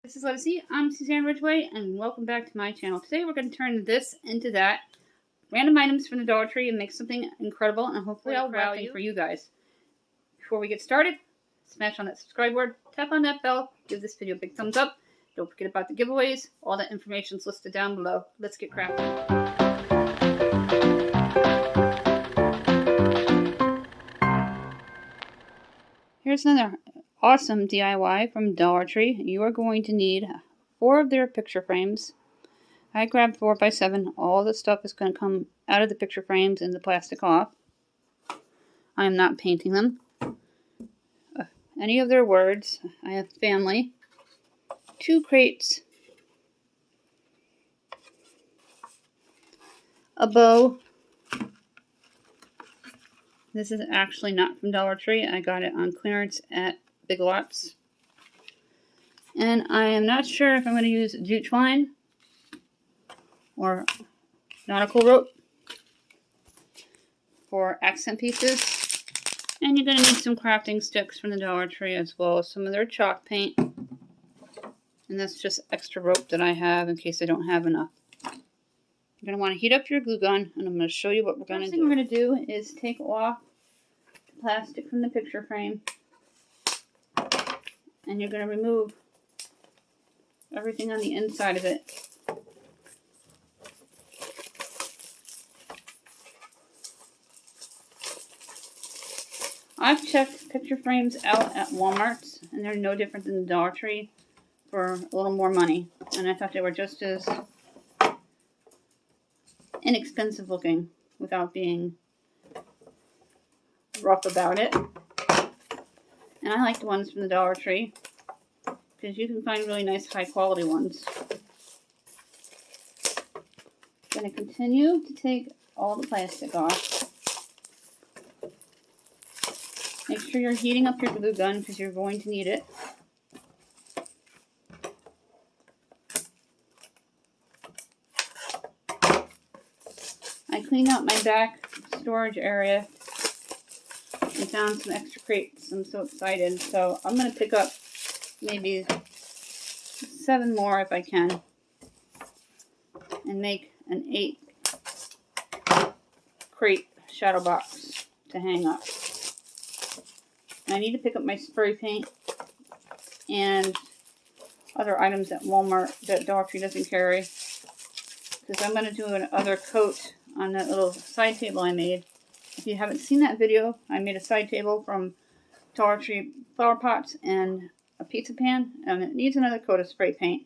This is Let Us Eat. I'm Suzanne Ridgway, and welcome back to my channel. Today we're going to turn this into that. Random items from the Dollar Tree and make something incredible, and hopefully I'll wow you for you guys. Before we get started, smash on that subscribe word, tap on that bell, give this video a big thumbs up. Don't forget about the giveaways. All that information is listed down below. Let's get crafting. Here's another awesome DIY from Dollar Tree. You are going to need 4 of their picture frames. I grabbed 4x7. All the stuff is going to come out of the picture frames and the plastic off. I am not painting them. Any of their words. I have family. 2 crates. A bow. This is actually not from Dollar Tree. I got it on clearance at Big Lots. And I am not sure if I'm going to use jute twine or nautical rope for accent pieces. And you're going to need some crafting sticks from the Dollar Tree, as well as some of their chalk paint. And that's just extra rope that I have in case I don't have enough. You're going to want to heat up your glue gun, and I'm going to show you what we're going to do. The first thing we're going to do is take off the plastic from the picture frame. And you're going to remove everything on the inside of it. I've checked picture frames out at Walmart's, and they're no different than the Dollar Tree for a little more money. And I thought they were just as inexpensive looking without being rough about it. And I like the ones from the Dollar Tree because you can find really nice high quality ones. I'm going to continue to take all the plastic off. Make sure you're heating up your glue gun because you're going to need it. I cleaned out my back storage area and found some extra crates. I'm so excited. So I'm going to pick up maybe 7 more if I can and make an 8 crate shadow box to hang up. And I need to pick up my spray paint and other items at Walmart that Dollar Tree doesn't carry, because I'm going to do another coat on that little side table I made. If you haven't seen that video, I made a side table from Dollar Tree flower pots and a pizza pan, and it needs another coat of spray paint.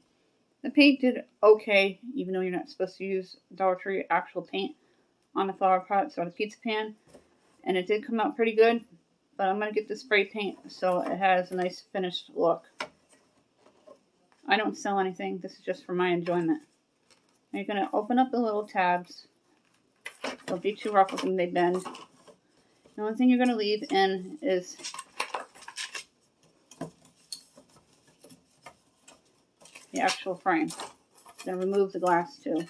The paint did okay, even though you're not supposed to use Dollar Tree actual paint on the flower pots or the pizza pan, and it did come out pretty good. But I'm going to get the spray paint so it has a nice finished look. I don't sell anything. This is just for my enjoyment. And you're going to open up the little tabs. Don't be too rough with them. They bend. The only thing you're going to leave in is the actual frame. Then remove the glass too.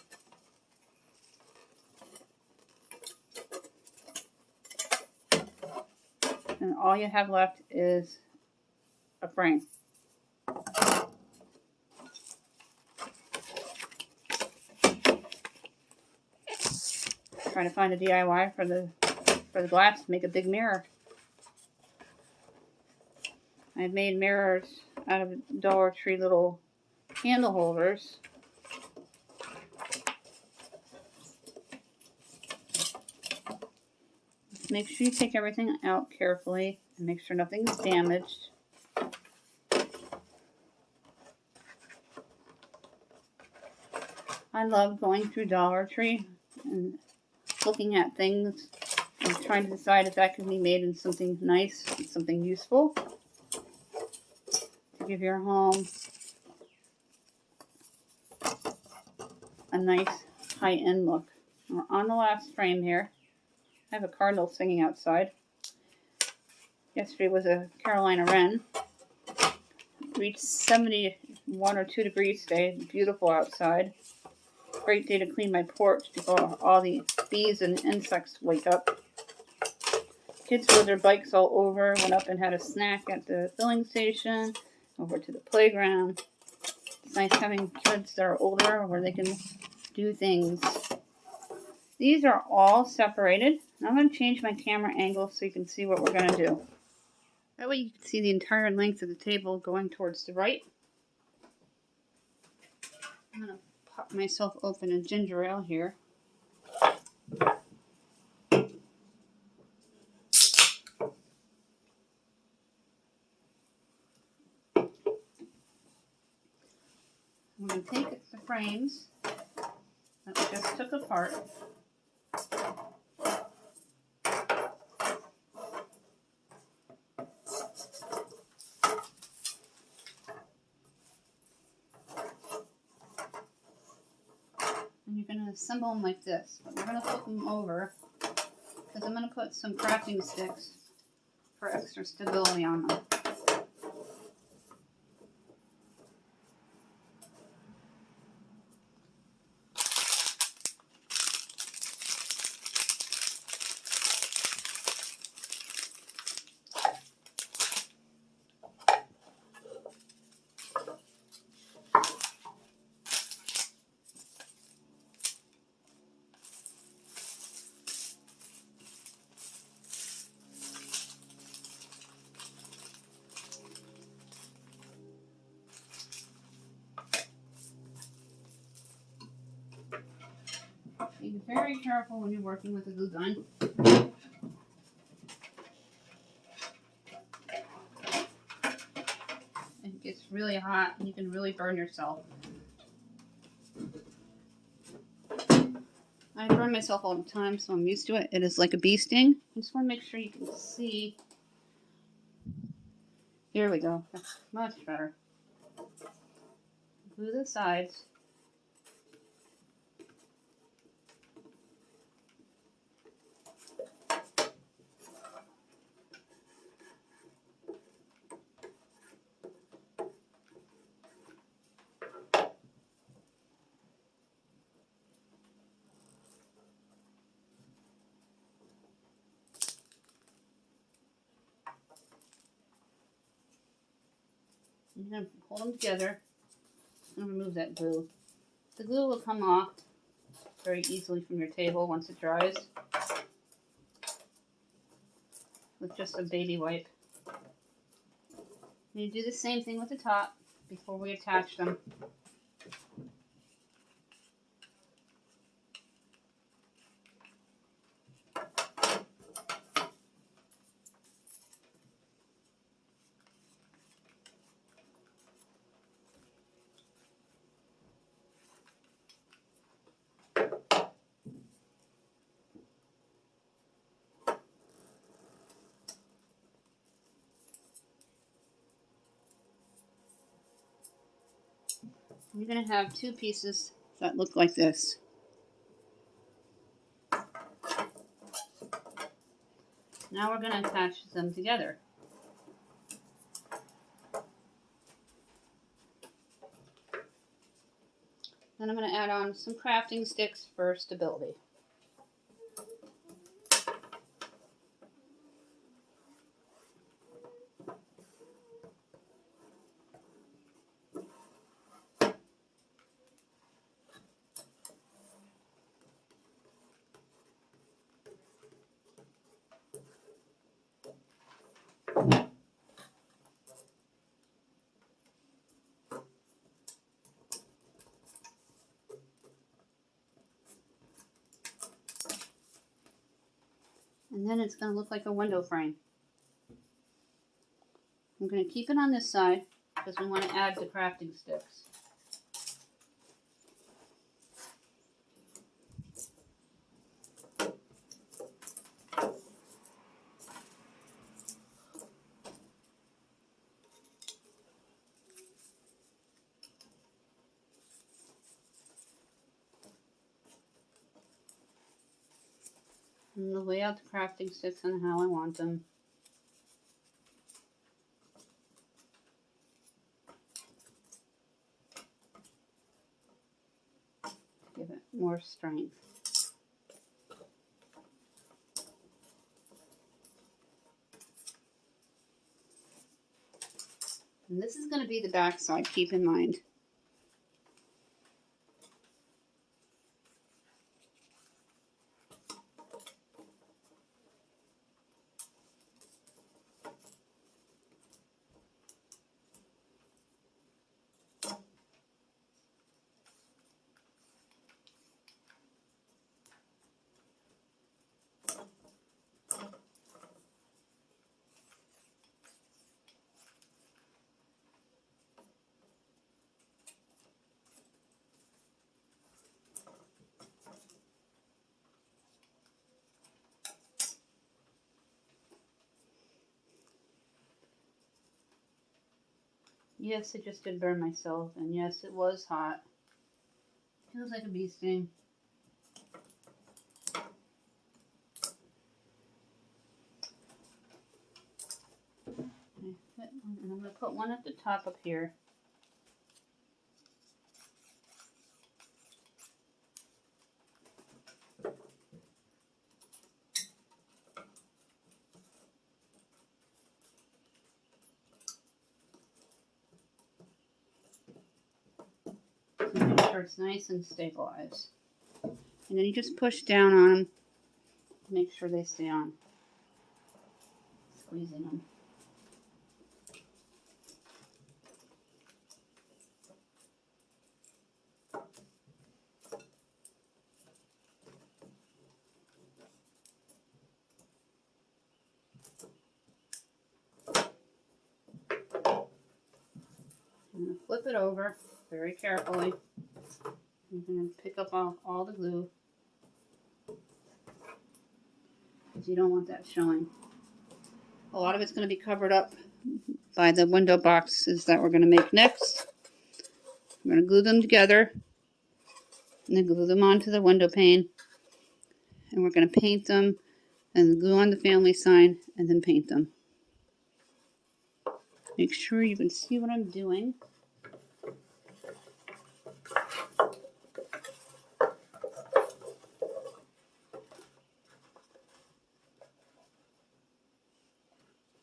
And all you have left is a frame. Trying to find a DIY for the glass to make a big mirror. I've made mirrors out of Dollar Tree little candle holders. Make sure you take everything out carefully and make sure nothing's damaged. I love going through Dollar Tree and looking at things and trying to decide if that can be made in something nice, something useful to give your home a nice high-end look. We're on the last frame here. I have a cardinal singing outside. Yesterday was a Carolina wren. Reached 71 or 2 degrees today. Beautiful outside. Great day to clean my porch before all the bees and insects wake up. Kids rode their bikes all over. Went up and had a snack at the filling station. Over to the playground. It's nice having kids that are older where they can do things. These are all separated. I'm going to change my camera angle so you can see what we're going to do. That way you can see the entire length of the table going towards the right. I'm going to pop myself open a ginger ale here. I'm going to take the frames that we just took apart. And you're going to assemble them like this. But we're going to flip them over because I'm going to put some crafting sticks for extra stability on them. Be very careful when you're working with a glue gun. It gets really hot and you can really burn yourself. I burn myself all the time, so I'm used to it. It is like a bee sting. I just want to make sure you can see. There we go. That's much better. Glue the sides. I'm going to hold them together and remove that glue. The glue will come off very easily from your table once it dries with just a baby wipe. You do the same thing with the top before we attach them. You're going to have two pieces that look like this. Now we're going to attach them together. Then I'm going to add on some crafting sticks for stability. And then it's going to look like a window frame. I'm going to keep it on this side because we want to add the crafting sticks. And I'll lay out the crafting sticks and how I want them. Give it more strength. And this is going to be the back side, keep in mind. Yes, I just did burn myself, and yes, it was hot. Feels like a bee sting. And I'm going to put one at the top up here. Make sure it's nice and stabilized. And then you just push down on them to make sure they stay on. Squeezing them. I'm going to flip it over very carefully. I'm going to pick up all the glue, because you don't want that showing. A lot of it's going to be covered up by the window boxes that we're going to make next. We're going to glue them together and then glue them onto the window pane. And we're going to paint them and glue on the family sign and then paint them. Make sure you can see what I'm doing.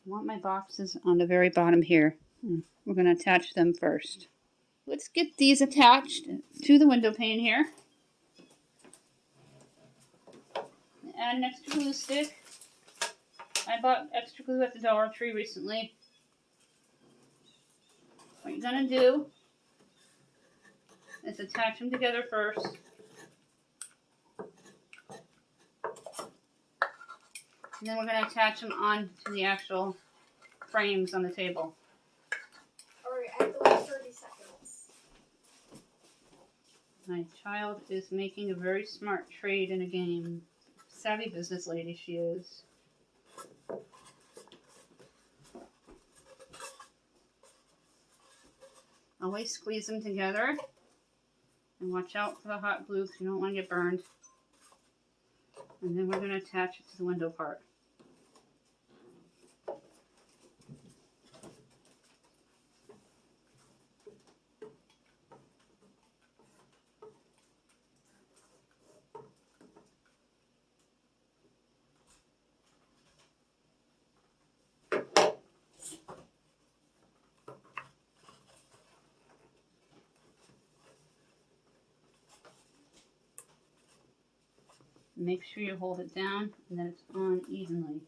I want my boxes on the very bottom here. We're going to attach them first. Let's get these attached to the window pane here. Add an extra glue stick. I bought extra glue at the Dollar Tree recently. What you're going to do is attach them together first. And then we're going to attach them on to the actual frames on the table. Alright, I have to wait 30 seconds. My child is making a very smart trade in a game. Savvy business lady she is. Always squeeze them together. And watch out for the hot glue because you don't want to get burned. And then we're going to attach it to the window part. Make sure you hold it down and that it's on evenly.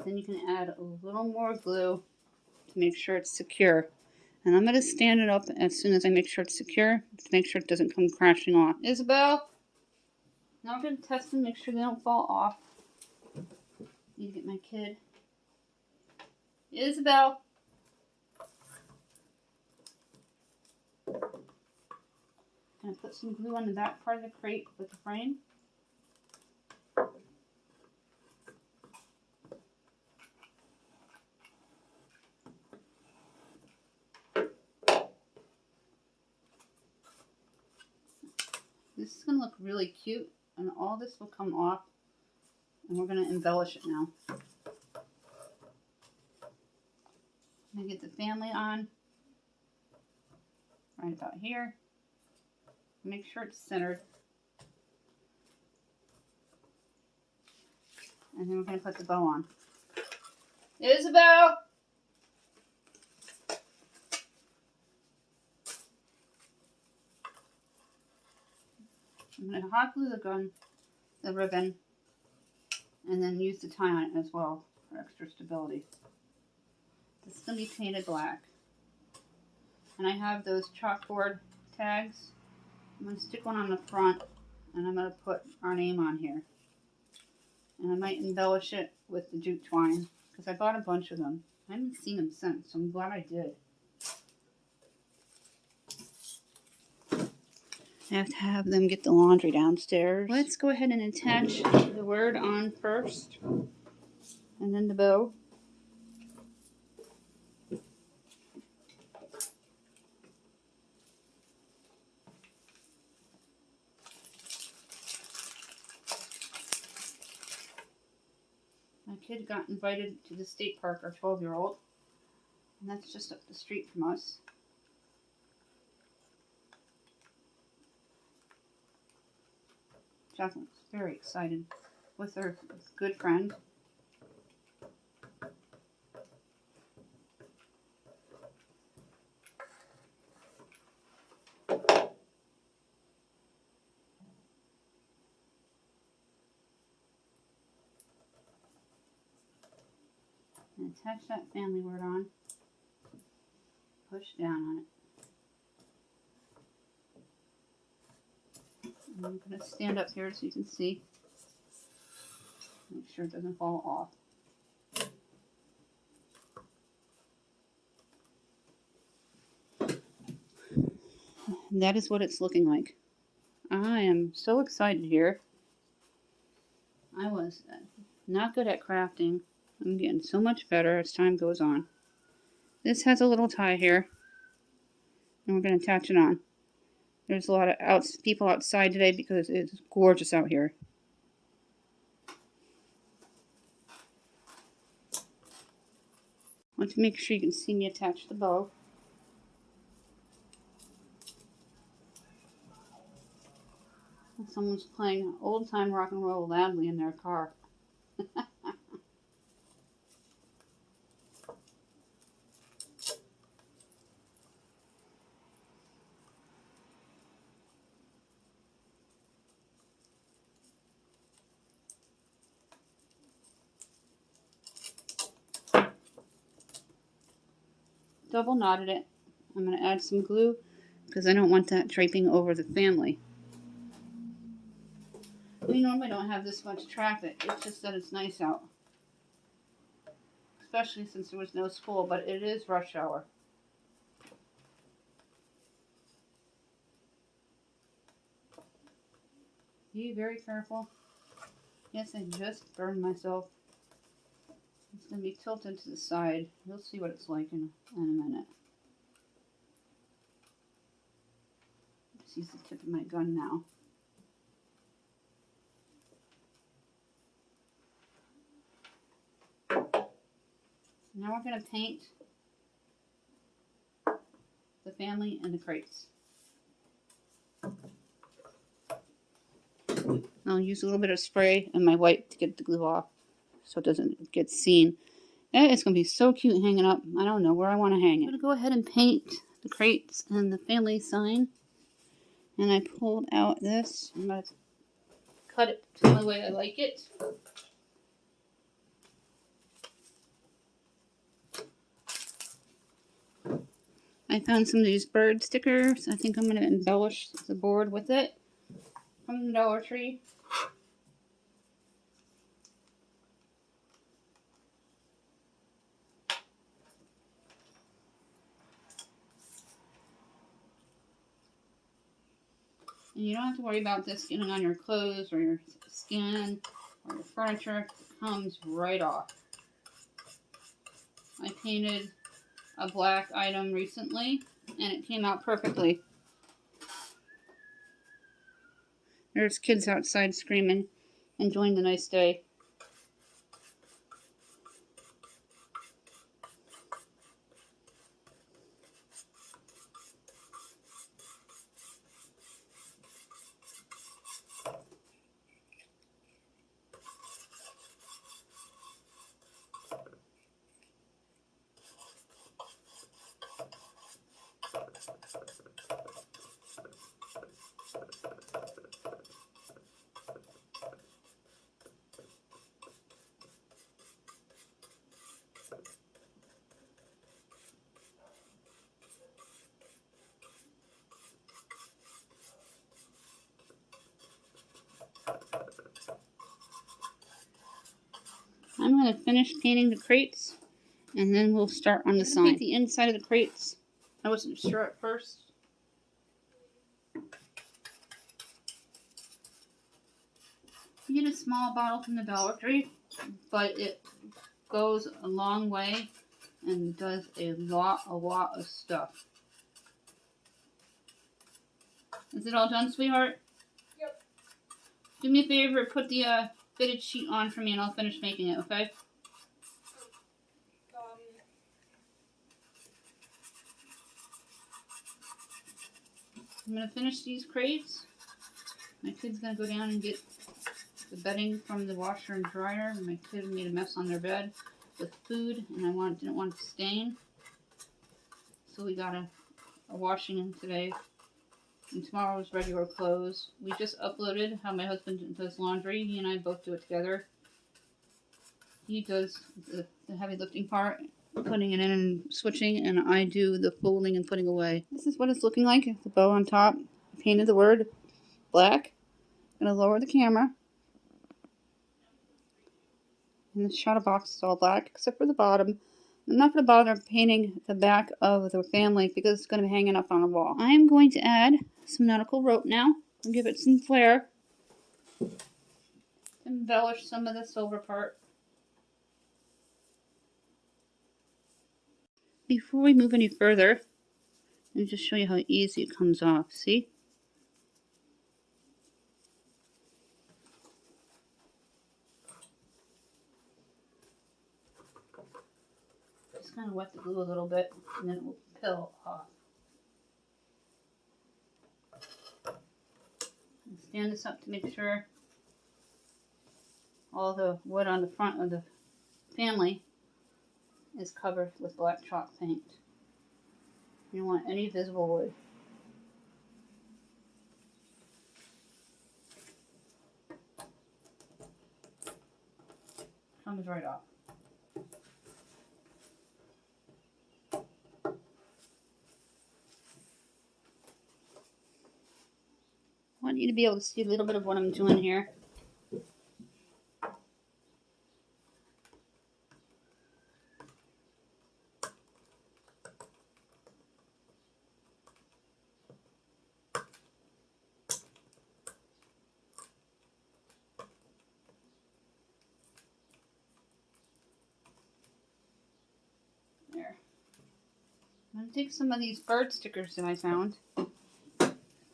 Then you can add a little more glue to make sure it's secure. And I'm going to stand it up as soon as I make sure it's secure to make sure it doesn't come crashing off. Isabel, now I'm going to test them, make sure they don't fall off. Need to get my kid. Isabel. I'm going to put some glue on the back part of the crate with the frame. This is going to look really cute, and all this will come off, and we're going to embellish it now. I'm going to get the family on right about here. Make sure it's centered. And then we're going to put the bow on. Isabel! I'm going to hot glue the ribbon, and then use the tie on it as well for extra stability. This is going to be painted black. And I have those chalkboard tags. I'm going to stick one on the front, and I'm going to put our name on here. And I might embellish it with the jute twine, because I bought a bunch of them. I haven't seen them since, so I'm glad I did. I have to have them get the laundry downstairs. Let's go ahead and attach the word on first, and then the bow. My kid got invited to the state park, our 12-year-old, and that's just up the street from us. Jacqueline's very excited with her good friend. And attach that family word on. Push down on it. And I'm going to stand up here so you can see. Make sure it doesn't fall off. And that is what it's looking like. I am so excited here. I was not good at crafting. I'm getting so much better as time goes on. This has a little tie here, and we're going to attach it on. There's a lot of people outside today because it's gorgeous out here. I want to make sure you can see me attach the bow. Someone's playing old-time rock and roll loudly in their car. Double knotted it. I'm going to add some glue because I don't want that draping over the family. We normally don't have this much traffic. It's just that it's nice out. Especially since there was no school, but it is rush hour. Be very careful. Yes, I just burned myself. It's going to be tilted to the side. You'll see what it's like in a minute. Just use the tip of my gun now. Now we're going to paint the family and the crates. I'll use a little bit of spray and my wipe to get the glue off so it doesn't get seen. And it's going to be so cute hanging up. I don't know where I want to hang it. I'm going to go ahead and paint the crates and the family sign. And I pulled out this. I'm going to cut it the way I like it. I found some of these bird stickers. I think I'm going to embellish the board with it from the Dollar Tree. And you don't have to worry about this getting on your clothes or your skin or your furniture. It comes right off. I painted a black item recently and it came out perfectly. There's kids outside screaming, enjoying the nice day. I'm going to finish painting the crates, and then we'll start on the side. Paint the inside of the crates. I wasn't sure at first. You get a small bottle from the Dollar Tree, but it goes a long way and does a lot of stuff. Is it all done, sweetheart? Yep. Do me a favor, put the fitted sheet on for me and I'll finish making it, okay? I'm going to finish these crates. My kid's going to go down and get the bedding from the washer and dryer. My kid made a mess on their bed with food and I didn't want it to stain. So we got a washing in today. And tomorrow's regular clothes. We just uploaded how my husband does laundry. He and I both do it together. He does the heavy lifting part, putting it in and switching, and I do the folding and putting away. This is what it's looking like. The bow on top. I painted the word black. I'm going to lower the camera. And the shadow box is all black except for the bottom. I'm not going to bother painting the back of the family because it's going to be hanging up on a wall. I am going to add some nautical rope now and give it some flair. Embellish some of the silver part. Before we move any further, let me just show you how easy it comes off. See? Just kind of wet the glue a little bit and then it will peel off. Stand this up to make sure all the wood on the front of the family is covered with black chalk paint. You don't want any visible wood. Comes right off. I want you to be able to see a little bit of what I'm doing here. There. I'm going to take some of these bird stickers that I found.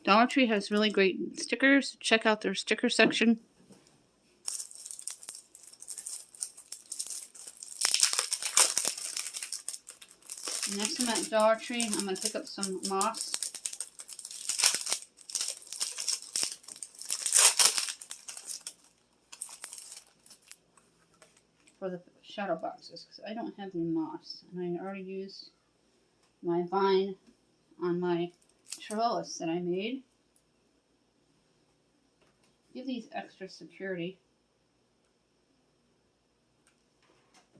Dollar Tree has really great stickers. Check out their sticker section. Next I'm at Dollar Tree, I'm going to pick up some moss. For the shadow boxes, because I don't have any moss. And I already used my vine on my trellis that I made. Give these extra security.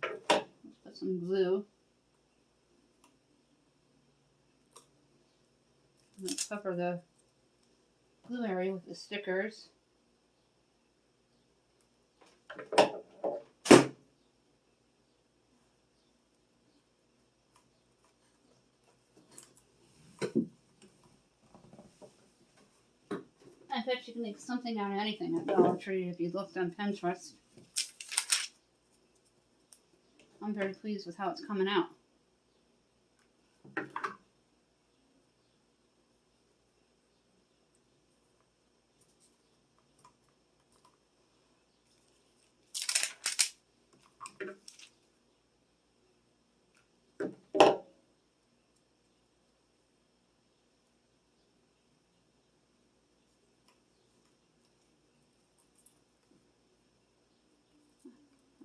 Let's put some glue. I'm going to cover the glue area with the stickers. I bet you can make something out of anything at Dollar Tree if you looked on Pinterest. I'm very pleased with how it's coming out.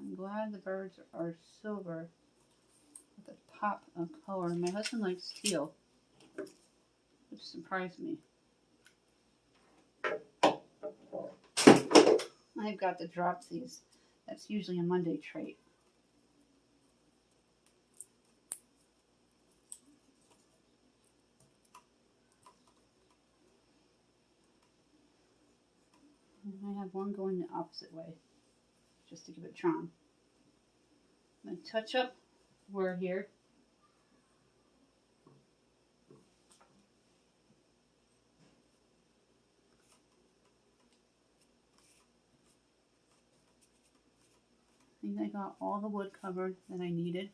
I'm glad the birds are silver with a pop of color. My husband likes teal, which surprised me. I've got the dropsies. That's usually a Monday trait. And I have one going the opposite way, just to give it charm. I'm going to touch up word here. I think I got all the wood covered that I needed.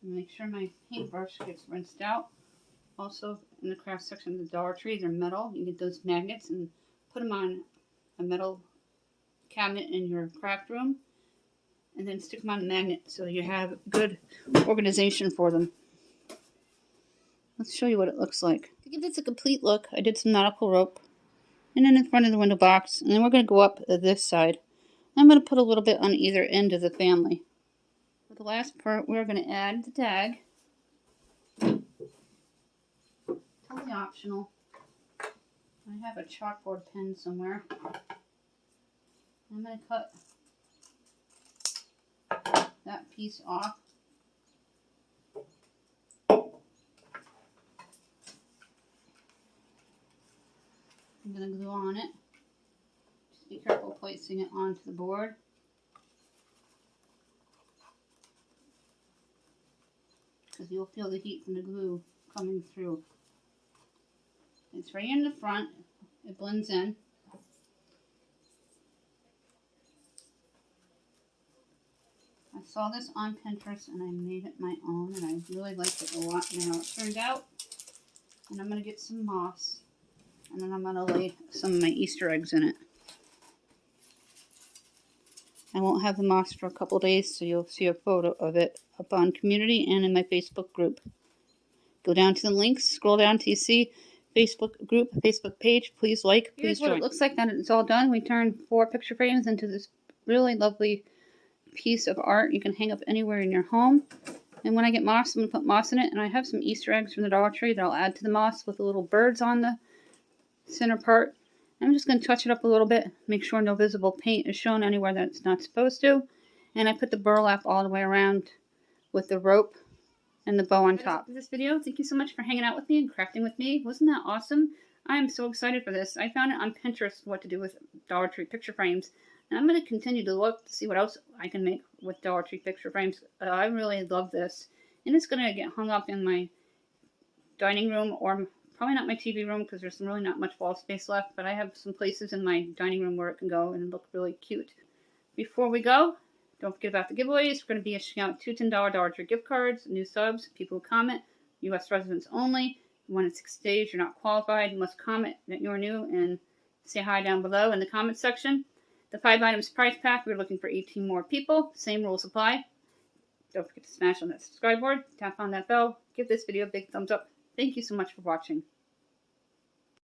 Make sure my paintbrush gets rinsed out. Also, in the craft section of the Dollar Tree, they're metal. You get those magnets and put them on a metal cabinet in your craft room, and then stick them on a magnet so you have good organization for them. Let's show you what it looks like. To give this a complete look, I did some nautical rope, and then in front of the window box, and then we're going to go up this side. I'm going to put a little bit on either end of the family. For the last part, we're going to add the tag. Totally optional. I have a chalkboard pen somewhere. I'm going to cut that piece off. I'm going to glue on it. Just be careful placing it onto the board. Because you'll feel the heat from the glue coming through. It's right in the front. It blends in. I saw this on Pinterest and I made it my own, and I really liked it a lot and how it turned out. And I'm going to get some moss, and then I'm going to lay some of my Easter eggs in it. I won't have the moss for a couple days, so you'll see a photo of it up on community and in my Facebook group. Go down to the links, scroll down till you see Facebook group, Facebook page. Please like, please join. Here's what it looks like now that it's all done. We turned 4 picture frames into this really lovely piece of art you can hang up anywhere in your home. And when I get moss, I'm going to put moss in it. And I have some Easter eggs from the Dollar Tree that I'll add to the moss with the little birds on the center part. I'm just going to touch it up a little bit, make sure no visible paint is shown anywhere that it's not supposed to. And I put the burlap all the way around with the rope and the bow on top. This video, thank you so much for hanging out with me and crafting with me. Wasn't that awesome? I am so excited for this. I found it on Pinterest what to do with Dollar Tree picture frames. And I'm going to continue to look to see what else I can make with Dollar Tree picture frames. I really love this. And it's going to get hung up in my dining room, or probably not my TV room because there's really not much wall space left. But I have some places in my dining room where it can go and look really cute. Before we go, don't forget about the giveaways. We're going to be issuing out 2 $10 Dollar Tree gift cards, new subs, people who comment, U.S. residents only. One in 6 days, you're not qualified. You must comment that you're new and say hi down below in the comment section. The 5 items prize pack, we're looking for 18 more people. Same rules apply. Don't forget to smash on that subscribe board, tap on that bell, give this video a big thumbs up. Thank you so much for watching.